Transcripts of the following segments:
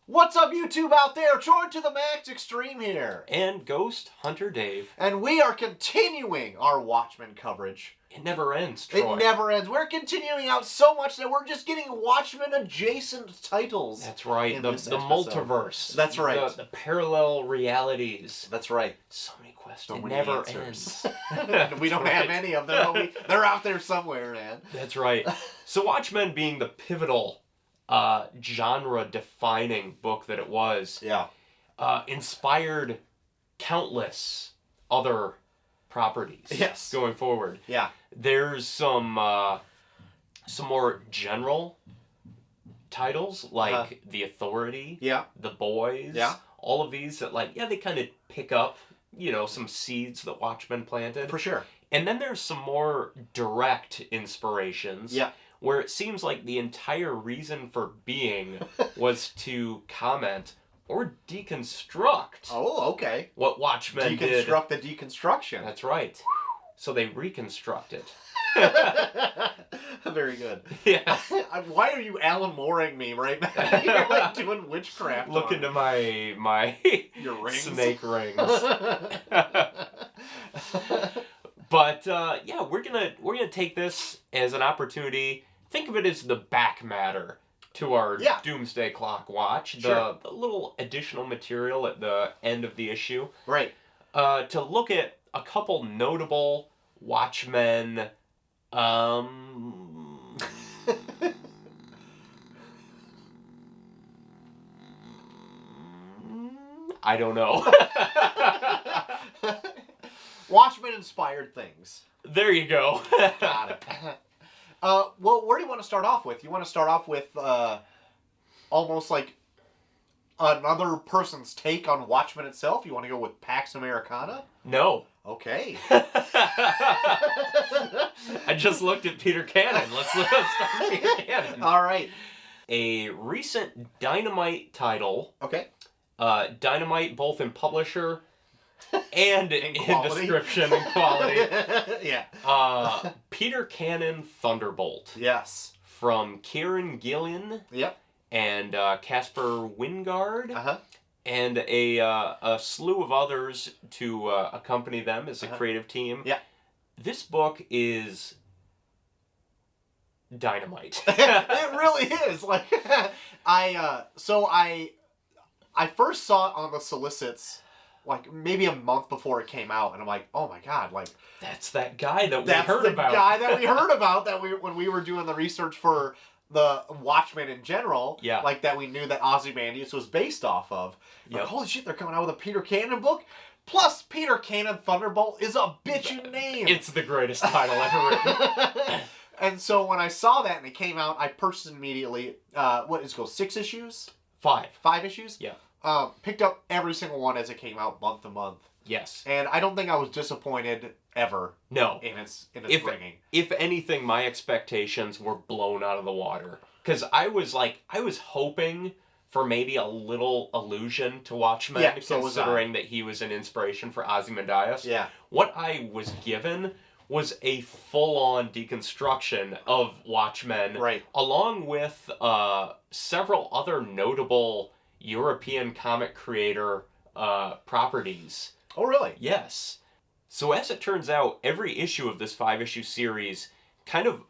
What's up, YouTube out there? Troy to the Max Extreme here. And Ghost Hunter Dave. And we are continuing our Watchmen coverage. It never ends, Troy. It never ends. We're continuing out so much that we're just getting Watchmen-adjacent titles. That's right. The multiverse. That's right. The parallel realities. That's right. So many questions. So it many never answers. ends. We don't have any of them, but they're out there somewhere, man. That's right. So Watchmen being the pivotal genre-defining book that it was, inspired countless other properties going forward. Yeah. There's some more general titles, like The Authority, The Boys, all of these that, they kind of pick up, some seeds that Watchmen planted. For sure. And then there's some more direct inspirations. Yeah. Where it seems like the entire reason for being was to comment or deconstruct. Oh, okay. What Watchmen did. Deconstruct the deconstruction. That's right. So they reconstructed. Very good. Yeah. Why are you Alan Mooring me right now? You're like doing witchcraft. Look into my your rings? Snake rings. But we're gonna take this as an opportunity. Think of it as the back matter to our Doomsday Clock watch. The little additional material at the end of the issue. Right. To look at a couple notable Watchmen. I don't know. Watchmen-inspired things. There you go. Got it. Well, where do you want to start off with? You want to start off with almost like another person's take on Watchmen itself? You want to go with Pax Americana? No. Okay. I just looked at Peter Canon. Let's start Peter Canon. All right. A recent Dynamite title. Okay. Dynamite both in publisher and in description and quality. Yeah. Peter Canon Thunderbolt. Yes. From Kieran Gillen. Yep. And Casper Wingard. Uh-huh. And a slew of others to accompany them as a creative team. Yeah. This book is dynamite. It really is. Like, I first saw it on the solicits, like maybe a month before it came out, and I'm like, oh my god, like that's that guy that we heard about. That's the guy that we heard about when we were doing the research for the Watchmen in general. Yeah. Like that we knew that Ozymandias was based off of. Like, holy shit, they're coming out with a Peter Canon book. Plus, Peter Canon Thunderbolt is a bitchin' name. It's the greatest title ever written. And so when I saw that and it came out, I purchased it immediately. What is it called? 6 issues? 5. 5 issues? Yeah. Picked up every single one as it came out month to month. Yes. And I don't think I was disappointed ever. No. In its bringing. If anything, my expectations were blown out of the water. Because I was hoping for maybe a little allusion to Watchmen, considering that he was an inspiration for Ozymandias. Yeah. What I was given was a full-on deconstruction of Watchmen, along with several other notable European comic creator properties. Oh, really? Yes. So as it turns out, every issue of this 5-issue series kind of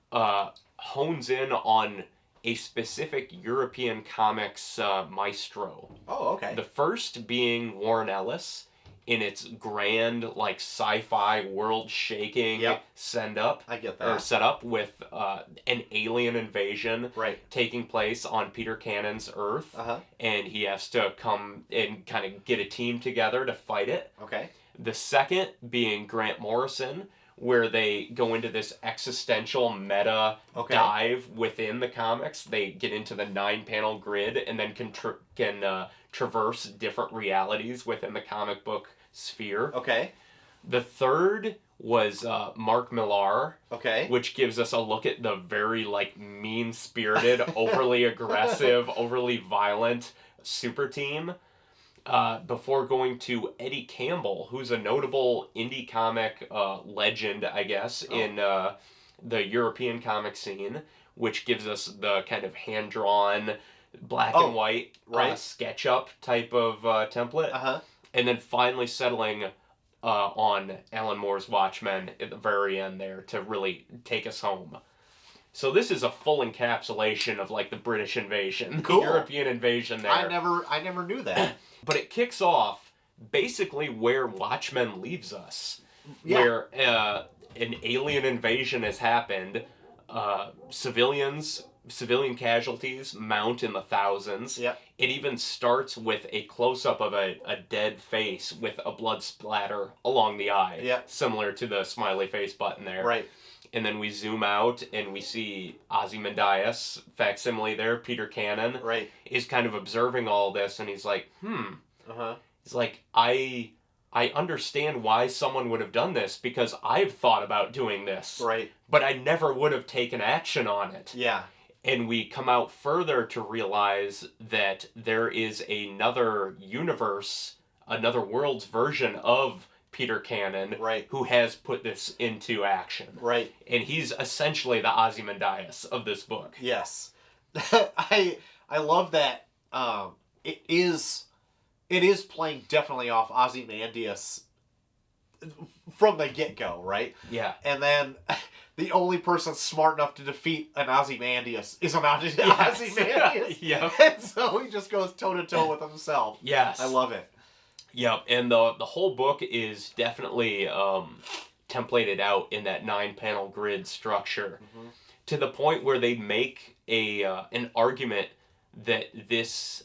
hones in on a specific European comics maestro. Oh, okay. The first being Warren Ellis in its grand, like, sci-fi, world-shaking setup. I get that. Or setup with an alien invasion taking place on Peter Cannon's Earth. Uh-huh. And he has to come and kind of get a team together to fight it. Okay. The second being Grant Morrison, where they go into this existential meta dive within the comics. They get into the 9-panel grid and then can traverse different realities within the comic book sphere. Okay. The third was Mark Millar, which gives us a look at the very mean-spirited, overly aggressive, overly violent super team. Before going to Eddie Campbell, who's a notable indie comic legend, I guess, in the European comic scene, which gives us the kind of hand-drawn, black and white, right. SketchUp type of template. And then finally settling on Alan Moore's Watchmen at the very end there to really take us home. So this is a full encapsulation of like the British invasion, the European invasion there. I never knew that. But it kicks off basically where Watchmen leaves us. Yeah. Where an alien invasion has happened, civilian casualties mount in the thousands. Yep. It even starts with a close-up of a dead face with a blood splatter along the eye. Yep. Similar to the smiley face button there. Right. And then we zoom out and we see Ozymandias, facsimile there, Peter Canon, right, is kind of observing all this, and he's like, He's like, I understand why someone would have done this, because I've thought about doing this. Right. But I never would have taken action on it. Yeah. And we come out further to realize that there is another universe, another world's version of Peter Canon, right, who has put this into action. Right. And he's essentially the Ozymandias of this book. Yes. I love that it is playing definitely off Ozymandias from the get-go, right? Yeah. And then the only person smart enough to defeat an Ozymandias is an Ozymandias. Yeah. And so he just goes toe-to-toe with himself. Yes. I love it. Yep, and the whole book is definitely templated out in that 9-panel grid structure, to the point where they make an argument that this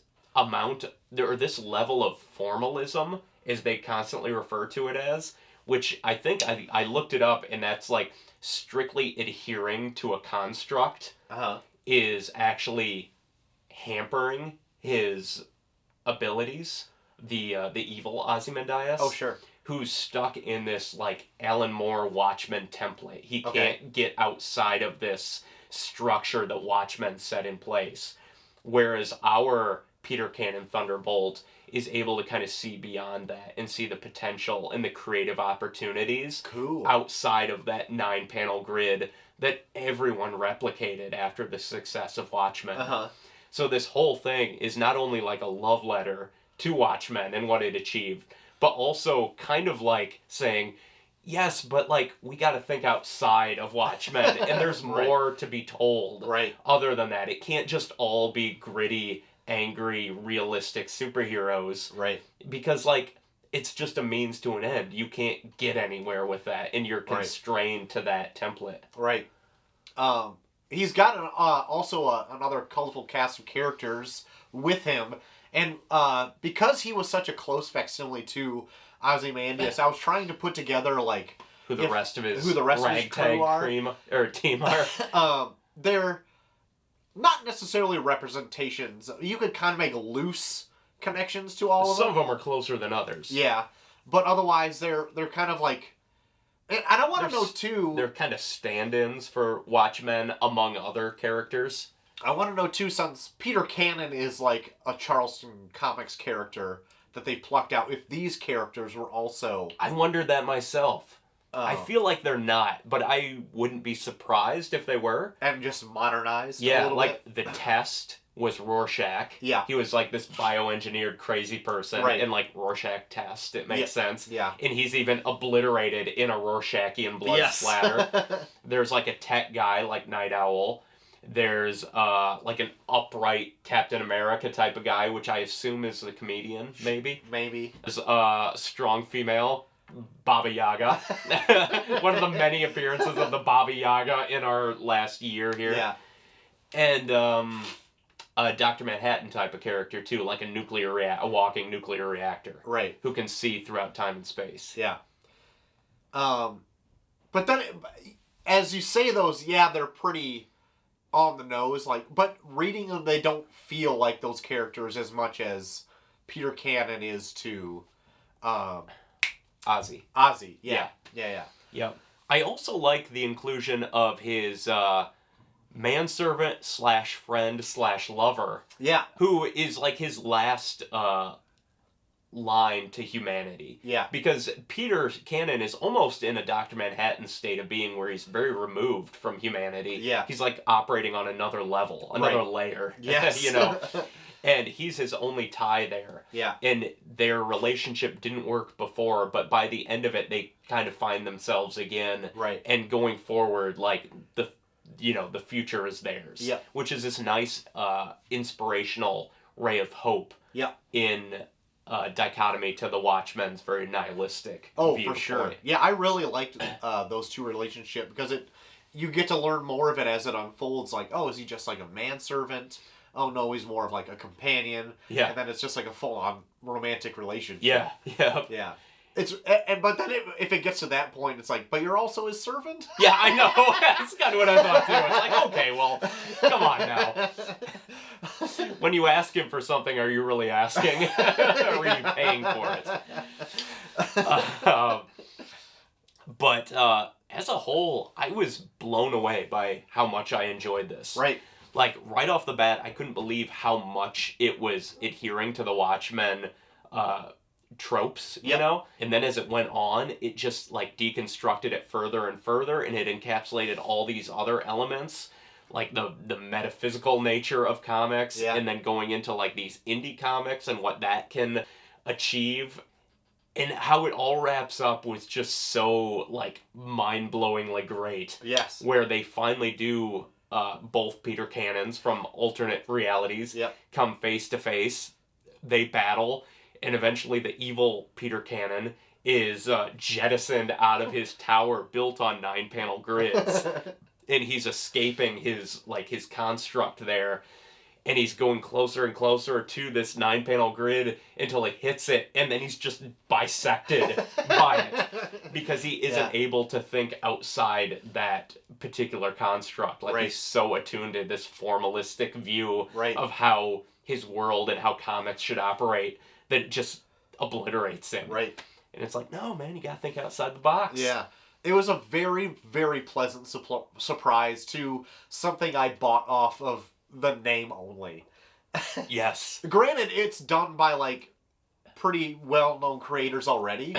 this level of formalism, as they constantly refer to it as, which I think I looked it up, and that's like strictly adhering to a construct, is actually hampering his abilities. The evil Ozymandias. Oh, sure. Who's stuck in this, like, Alan Moore Watchmen template. He can't get outside of this structure that Watchmen set in place. Whereas our Peter Canon Thunderbolt is able to kind of see beyond that and see the potential and the creative opportunities outside of that 9-panel grid that everyone replicated after the success of Watchmen. So this whole thing is not only like a love letter to Watchmen and what it achieved, but also kind of like saying, yes, but like we got to think outside of Watchmen, and there's more to be told. Right. Other than that, it can't just all be gritty, angry, realistic superheroes. Right. Because like it's just a means to an end. You can't get anywhere with that, and you're constrained to that template. Right. He's got also another colorful cast of characters with him. And because he was such a close facsimile to Ozymandias, I was trying to put together like who the rest of his crew are. Team are. They're not necessarily representations. You could kind of make loose connections to all of them. Some of them are closer than others. Yeah, but otherwise they're kind of like. And I want to know too. They're kind of stand-ins for Watchmen among other characters. I want to know, too, since Peter Canon is like a Charleston Comics character that they plucked out, if these characters were also... I wondered that myself. I feel like they're not, but I wouldn't be surprised if they were. And just modernized a little like bit. The Test was Rorschach. Yeah. He was like this bioengineered crazy person. Right. And like Rorschach Test, it makes sense. Yeah. And he's even obliterated in a Rorschach-ian blood splatter. There's like a tech guy like Night Owl. There's like an upright Captain America type of guy, which I assume is the comedian, maybe. Maybe. There's a strong female, Baba Yaga. One of the many appearances of the Baba Yaga in our last year here. Yeah. And a Dr. Manhattan type of character too, like a walking nuclear reactor. Right. Who can see throughout time and space. Yeah. But then, as you say those, they're pretty on the nose, but reading them, they don't feel like those characters as much as Peter Canon is to Ozzy. Yeah. Yep. I also like the inclusion of his manservant / friend / lover. Yeah. Who is like his last line to humanity. Yeah. Because Peter Canon is almost in a Dr. Manhattan state of being where he's very removed from humanity. Yeah. He's like operating on another level, another layer. Yes. You know? And he's his only tie there. Yeah. And their relationship didn't work before, but by the end of it, they kind of find themselves again. Right. And going forward, like, the future is theirs. Yeah. Which is this nice, inspirational ray of hope. Yeah. In dichotomy to the Watchmen's very nihilistic viewpoint. For sure. Yeah, I really liked those two relationships because you get to learn more of it as it unfolds. Like, oh, is he just like a manservant? Oh no, he's more of like a companion. Yeah. And then it's just like a full-on romantic relationship. Yeah. Yeah. Yeah. But then if it gets to that point, it's like, but you're also his servant? Yeah, I know. That's kind of what I thought too. It's like, okay, well, come on now. When you ask him for something, are you really asking? Or are you paying for it? But as a whole, I was blown away by how much I enjoyed this. Right. Like, right off the bat, I couldn't believe how much it was adhering to the Watchmen tropes, you know? And then as it went on, it just, like, deconstructed it further and further, and it encapsulated all these other elements, like the metaphysical nature of comics, and then going into, like, these indie comics and what that can achieve. And how it all wraps up was just so, like, mind-blowingly great. Yes. Where they finally do... both Peter Cannons from alternate realities come face to face. They battle, and eventually the evil Peter Cannon is jettisoned out of his tower built on 9-panel grids, and he's escaping his construct there, and he's going closer and closer to this 9-panel grid until he hits it, and then he's just bisected by it because he isn't able to think outside that particular construct. Like, he's so attuned to this formalistic view of how his world and how comics should operate that it just obliterates him. Right. And it's like, no, man, you gotta think outside the box. Yeah. It was a very, very pleasant surprise to something I bought off of the name only. Yes. Granted, it's done by, like, pretty well-known creators already.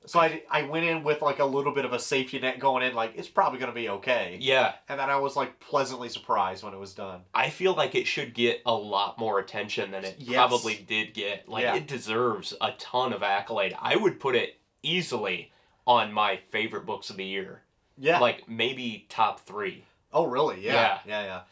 So I went in with, like, a little bit of a safety net going in, like, it's probably going to be okay. Yeah. And then I was, like, pleasantly surprised when it was done. I feel like it should get a lot more attention than it probably did get. Like, it deserves a ton of accolade. I would put it easily on my favorite books of the year. Yeah. Like, maybe top 3. Oh, really? Yeah.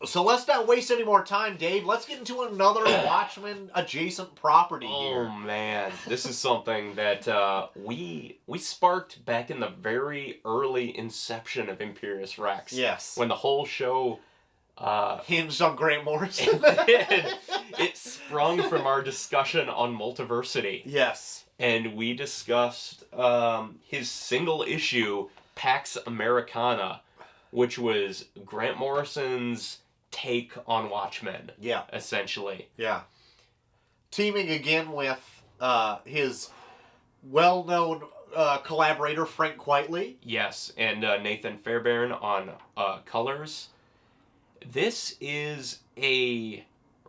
So let's not waste any more time, Dave. Let's get into another Watchmen-adjacent property here. Oh, man. This is something that we sparked back in the very early inception of Imperius Rex. Yes. When the whole show... hinged on Grant Morrison. It sprung from our discussion on Multiversity. Yes. And we discussed his single issue, Pax Americana, which was Grant Morrison's take on Watchmen. Yeah. Essentially. Yeah. Teaming again with his well-known collaborator, Frank Quitely. Yes, and Nathan Fairbairn on colors. This is a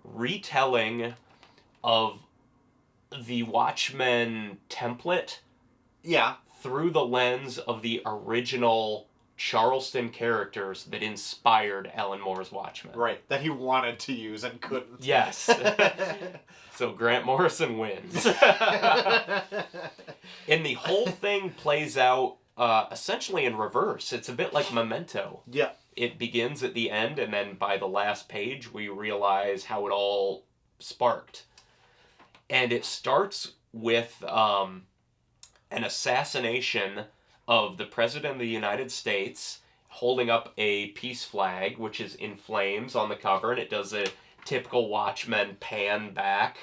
retelling of the Watchmen template. Yeah. Through the lens of the original Charleston characters that inspired Alan Moore's Watchmen. Right, that he wanted to use and couldn't. Yes. So Grant Morrison wins. And the whole thing plays out essentially in reverse. It's a bit like Memento. Yeah. It begins at the end, and then by the last page, we realize how it all sparked. And it starts with an assassination of the President of the United States holding up a peace flag, which is in flames on the cover, and it does a typical Watchmen pan back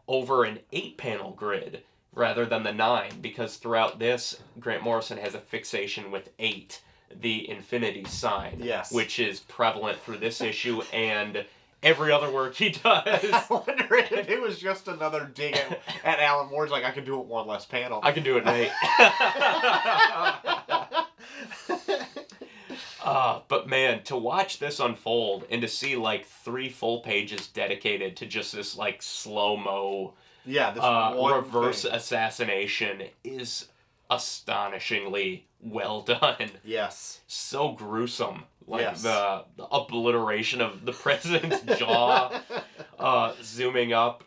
over an 8-panel grid rather than the 9, because throughout this, Grant Morrison has a fixation with 8, the infinity sign, which is prevalent through this issue and every other work he does. I wonder if it was just another dig at Alan Moore's, like, I can do it one less panel. I can do it, mate. But man, to watch this unfold and to see like 3 full pages dedicated to just this like slow-mo reverse assassination is astonishingly well done. Yes. So gruesome. Like the obliteration of the president's jaw, zooming up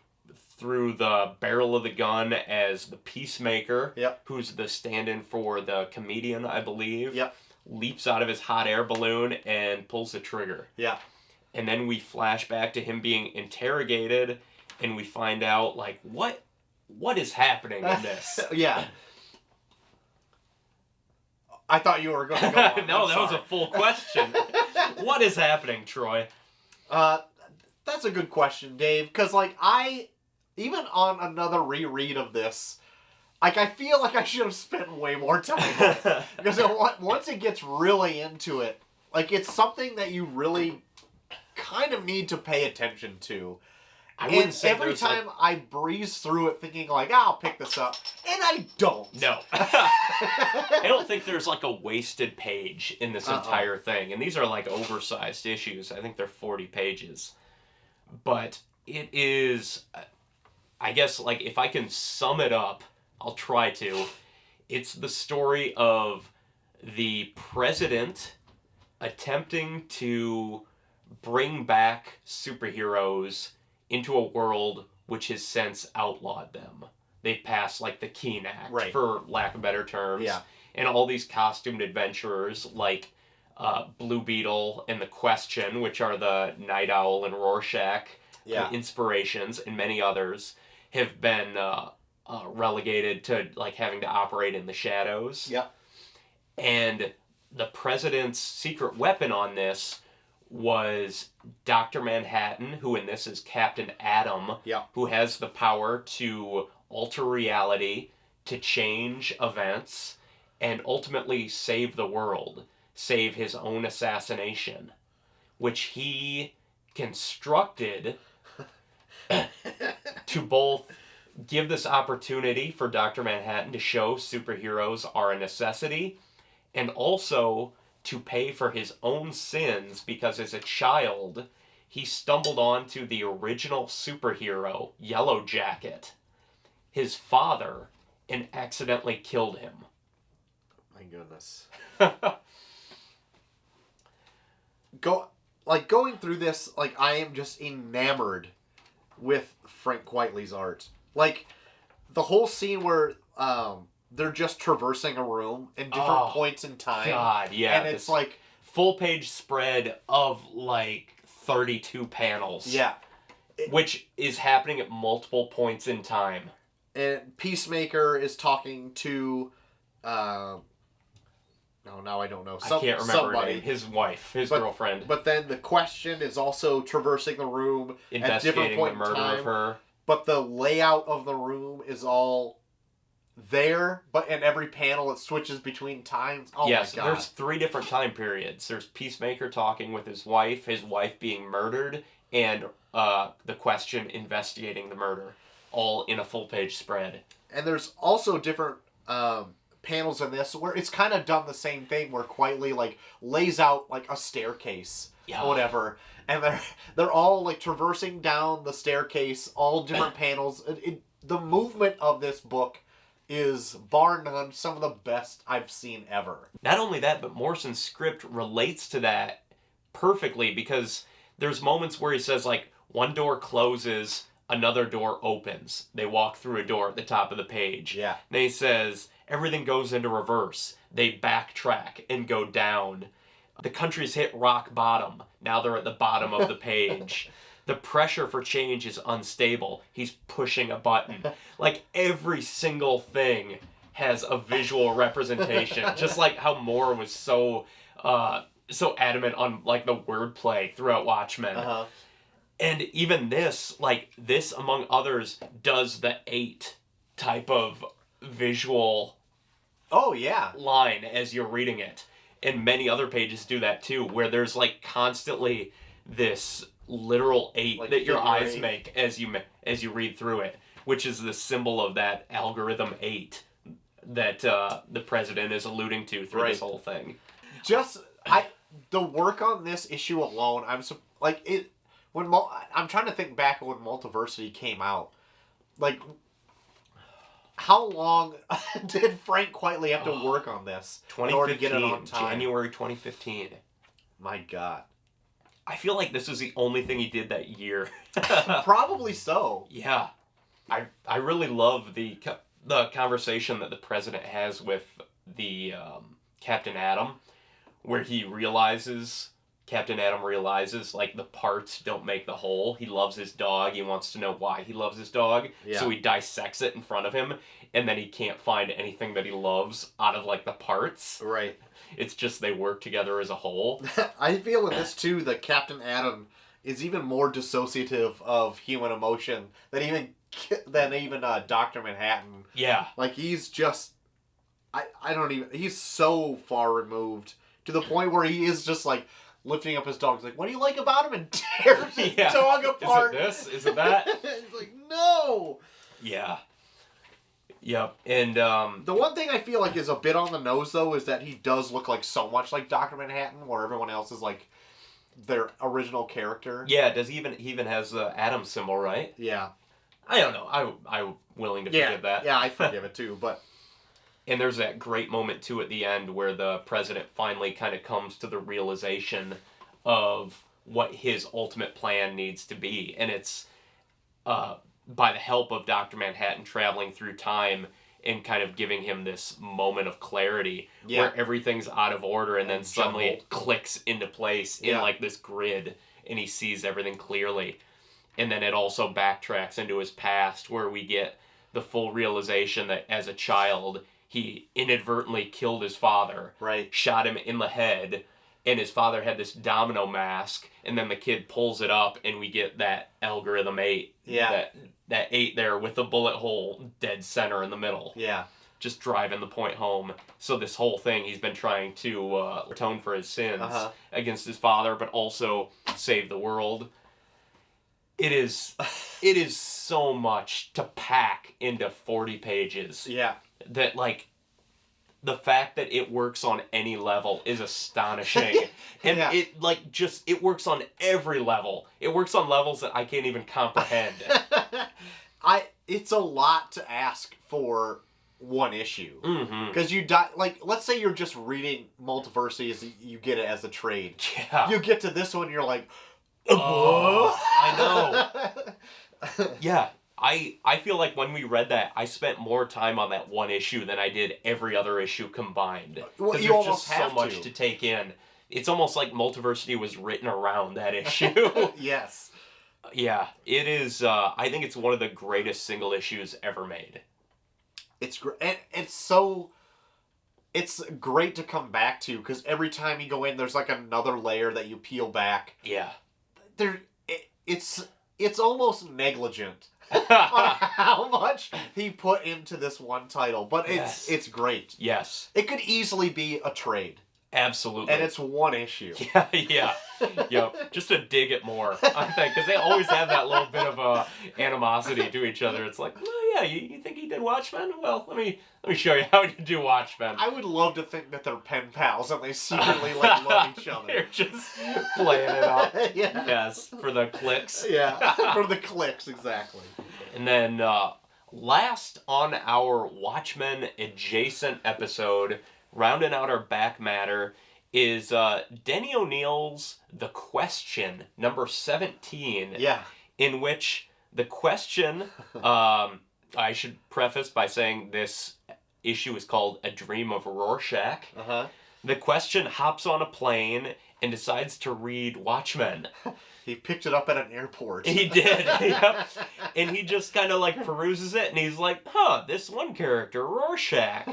through the barrel of the gun as the Peacemaker, who's the stand-in for the comedian, I believe, leaps out of his hot air balloon and pulls the trigger. Yeah. And then we flash back to him being interrogated, and we find out, like, what is happening in this? Yeah. I thought you were going to go on. No, that was a full question. What is happening, Troy? That's a good question, Dave, because, like, even on another reread of this, like, I feel like I should have spent way more time on it. Because once it gets really into it, like, it's something that you really kind of need to pay attention to. And every time I breeze through it thinking, like, I'll pick this up, and I don't. No. I don't think there's, like, a wasted page in this entire thing. And these are, like, oversized issues. I think they're 40 pages. But it is, I guess, like, if I can sum it up, I'll try to. It's the story of the president attempting to bring back superheroes into a world which has since outlawed them. They've passed, like, the Keene Act, for lack of better terms. Yeah. And all these costumed adventurers, like Blue Beetle and The Question, which are the Night Owl and Rorschach inspirations, and many others, have been relegated to, like, having to operate in the shadows. Yeah. And the president's secret weapon on this was Dr. Manhattan, who in this is Captain Atom, who has the power to alter reality, to change events, and ultimately save the world, save his own assassination, which he constructed to both give this opportunity for Dr. Manhattan to show superheroes are a necessity, and also to pay for his own sins, because as a child, he stumbled onto the original superhero, Yellow Jacket, his father, and accidentally killed him. My goodness. Going through this, like, I am just enamored with Frank Quitely's art. Like, the whole scene where they're just traversing a room in different points in time. God, yeah. And it's like full page spread of like 32 panels. Yeah. Which is happening at multiple points in time. And Peacemaker is talking to now I don't know. I can't remember her name. His wife, his girlfriend. But then the Question is also traversing the room at different points in time. Investigating the murder of her. But the layout of the room is all there, but in every panel it switches between times. Oh yes, my God. There's 3 different time periods. There's Peacemaker talking with his wife being murdered, and the Question investigating the murder, all in a full page spread. And there's also different panels in this where it's kind of done the same thing, where Quitely like lays out like a staircase or whatever, and they're all like traversing down the staircase, all different panels. The movement of this book is, bar none, some of the best I've seen ever. Not only that, but Morrison's script relates to that perfectly, because there's moments where he says, like, one door closes, another door opens. They walk through a door at the top of the page. Yeah. Then he says, everything goes into reverse. They backtrack and go down. The country's hit rock bottom. Now they're at the bottom of the page. The pressure for change is unstable. He's pushing a button. Like, every single thing has a visual representation. Just like how Moore was so adamant on, like, the wordplay throughout Watchmen. Uh-huh. And even this, like, this, among others, does the 8 type of visual line as you're reading it. And many other pages do that, too, where there's, like, constantly this literal 8 like that your eyes 8. Make as you read through it, which is the symbol of that algorithm 8 that the president is alluding to through this whole thing. the work on this issue alone, I'm trying to think back when Multiversity came out. Like, how long did Frank Quitely have to work on this in order to get it on time? January 2015. My God. I feel like this is the only thing he did that year. Probably so. Yeah. I really love the conversation that the president has with the Captain Atom, where Captain Atom realizes, like, the parts don't make the whole. He loves his dog. He wants to know why he loves his dog. Yeah. So he dissects it in front of him, and then he can't find anything that he loves out of, like, the parts. Right. It's just they work together as a whole. I feel in this, too, that Captain Atom is even more dissociative of human emotion than even Dr. Manhattan. Yeah. Like, he's just... he's so far removed to the point where he is just, like, lifting up his dog. He's like, what do you like about him? And tears his dog apart. Is it this? Is it that? He's like, no! Yeah. Yep. And, the one thing I feel like is a bit on the nose, though, is that he does look like so much like Dr. Manhattan, where everyone else is, like, their original character. Yeah, he even has the Atom symbol, right? Yeah. I don't know. I'm willing to forgive that. Yeah, I forgive it, too, but... And there's that great moment, too, at the end where the president finally kind of comes to the realization of what his ultimate plan needs to be. And it's by the help of Dr. Manhattan traveling through time and kind of giving him this moment of clarity where everything's out of order and then suddenly it clicks into place in like this grid and he sees everything clearly. And then it also backtracks into his past where we get the full realization that as a child... he inadvertently killed his father, shot him in the head, and his father had this domino mask, and then the kid pulls it up, and we get that algorithm 8. Yeah. That 8 there with the bullet hole dead center in the middle. Yeah. Just driving the point home. So this whole thing, he's been trying to atone for his sins against his father, but also save the world. It is so much to pack into 40 pages. Yeah. That, like, the fact that it works on any level is astonishing. And it works on every level. It works on levels that I can't even comprehend. It's a lot to ask for one issue. Because let's say you're just reading Multiversity as you get it as a trade. Yeah. You get to this one, you're like, I know. Yeah. I feel like when we read that, I spent more time on that one issue than I did every other issue combined. Well, there's just so much to take in. It's almost like Multiversity was written around that issue. Yes. Yeah, it is. I think it's one of the greatest single issues ever made. It's great. It's great to come back to, because every time you go in, there's like another layer that you peel back. Yeah. It's almost negligent. On how much he put into this one title, but it's great. Yes. It could easily be a trade. Absolutely. And it's one issue. Yeah. Just to dig it more, I think, because they always have that little bit of animosity to each other. It's like, oh yeah, you think he did Watchmen? Well, let me show you how you do Watchmen. I would love to think that they're pen pals and they secretly love each other. They're just playing it up. Yeah. Yes, for the clicks. Yeah, for the clicks, exactly. And then last on our Watchmen adjacent episode, rounding out our back matter, is Denny O'Neil's The Question, number 17. Yeah. In which the question, I should preface by saying this issue is called A Dream of Rorschach. The Question hops on a plane and decides to read Watchmen. He picked it up at an airport. He did, yep. And he just kind of like peruses it and he's like, this one character, Rorschach.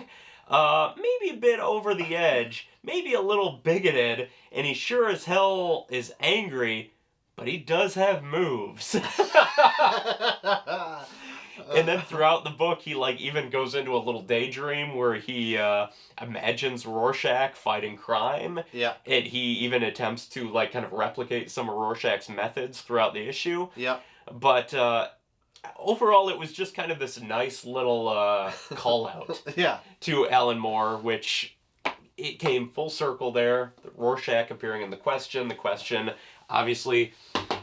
Maybe a bit over the edge, maybe a little bigoted, and he sure as hell is angry, but he does have moves. And then throughout the book, he even goes into a little daydream where he imagines Rorschach fighting crime. Yeah. And he even attempts to kind of replicate some of Rorschach's methods throughout the issue. Yeah. But overall, it was just kind of this nice little call out yeah. to Alan Moore, which it came full circle there. The Rorschach appearing in the question, obviously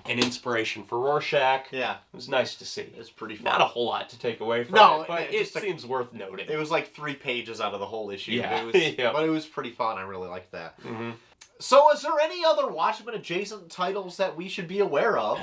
an inspiration for Rorschach. Yeah. It was nice to see. It's pretty fun. Not a whole lot to take away from it, but it seems worth noting. It was like 3 pages out of the whole issue. Yeah. But it was pretty fun. I really liked that. Mm-hmm. So is there any other Watchmen-adjacent titles that we should be aware of?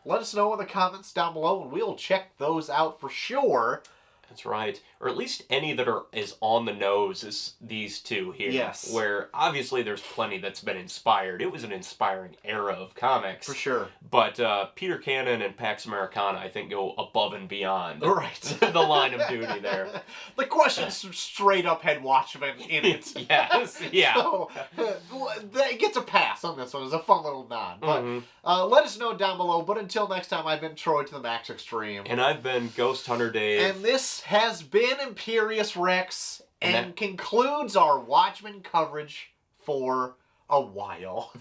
Let us know in the comments down below, and we'll check those out for sure. That's right. Or at least any that are as on the nose as these two here. Yes. Where obviously there's plenty that's been inspired. It was an inspiring era of comics. For sure. But Peter Canon and Pax Americana, I think, go above and beyond right. the line of duty there. The question straight up had Watchmen in it. Yes. Yeah. So, it gets a pass on this one. It's a fun little nod. But let us know down below. But until next time, I've been Troy to the Max Extreme. And I've been Ghost Hunter Dave. And this has been IMPERIUS REX and concludes our Watchmen coverage for a while.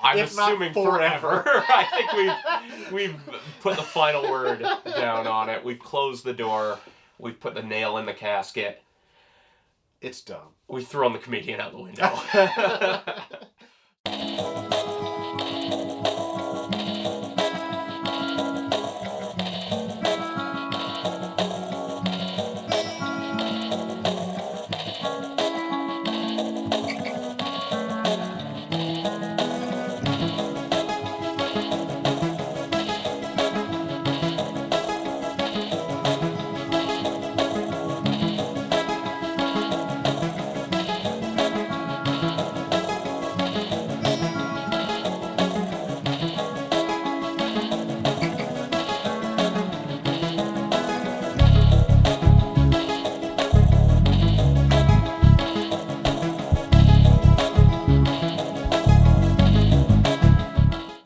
I'm assuming forever. I think we've put the final word down on it. We've closed the door. We've put the nail in the casket. It's done. We've thrown the comedian out the window.